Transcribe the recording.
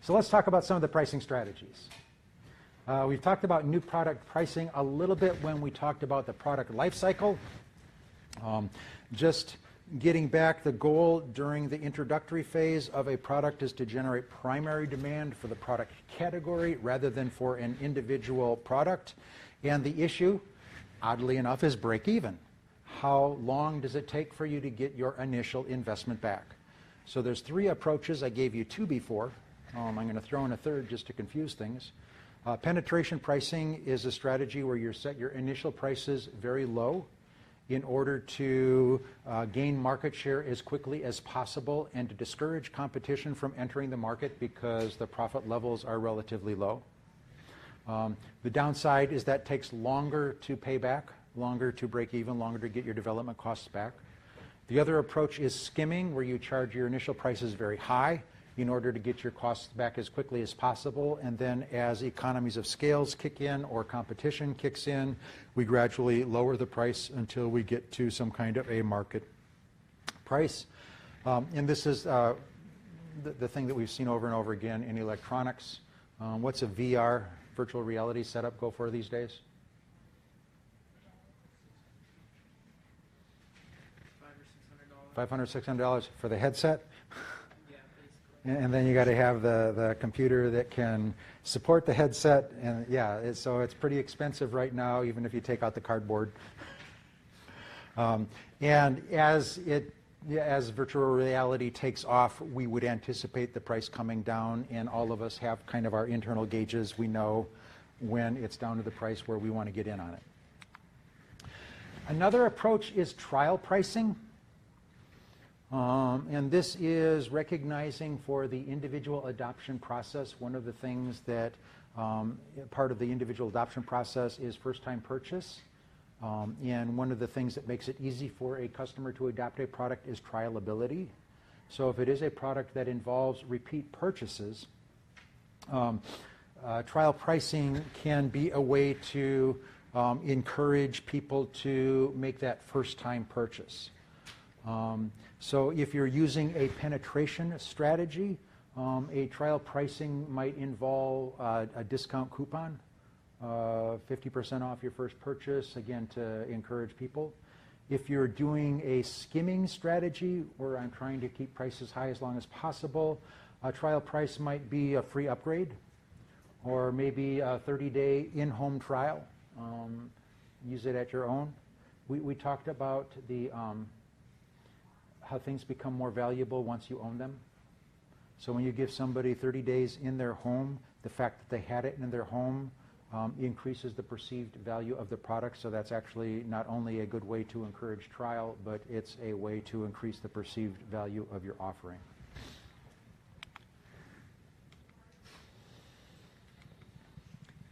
So let's talk about some of the pricing strategies. We've talked about new product pricing a little bit when we talked about the product life cycle. Just getting back, the goal during the introductory phase of a product is to generate primary demand for the product category rather than for an individual product. And the issue, oddly enough, is break even. How long does it take for you to get your initial investment back? So there's 3 approaches. I gave you 2 before. I'm going to throw in a third just to confuse things. Penetration pricing is a strategy where you set your initial prices very low in order to gain market share as quickly as possible and to discourage competition from entering the market because the profit levels are relatively low. The downside is that takes longer to pay back, longer to break even, longer to get your development costs back. The other approach is skimming, where you charge your initial prices very high in order to get your costs back as quickly as possible, and then as economies of scales kick in or competition kicks in, we gradually lower the price until we get to some kind of a market price. And this is the thing that we've seen over and over again in electronics. What's a VR, virtual reality setup, go for these days? $500, $600 for the headset. And then you got to have the computer that can support the headset, and yeah, so it's pretty expensive right now, even if you take out the cardboard. And as virtual reality takes off, we would anticipate the price coming down, and all of us have kind of our internal gauges. We know when it's down to the price where we want to get in on it. Another approach is trial pricing. And this is recognizing for the individual adoption process. One of the things that part of the individual adoption process is first-time purchase. And one of the things that makes it easy for a customer to adopt a product is trialability. So if it is a product that involves repeat purchases, trial pricing can be a way to encourage people to make that first-time purchase. So if you're using a penetration strategy, a trial pricing might involve a discount coupon, 50% off your first purchase, again, to encourage people. If you're doing a skimming strategy where I'm trying to keep prices high as long as possible, a trial price might be a free upgrade or maybe a 30-day in-home trial. Use it at your own. We talked about the how things become more valuable once you own them. So when you give somebody 30 days in their home, the fact that they had it in their home increases the perceived value of the product. So that's actually not only a good way to encourage trial, but it's a way to increase the perceived value of your offering.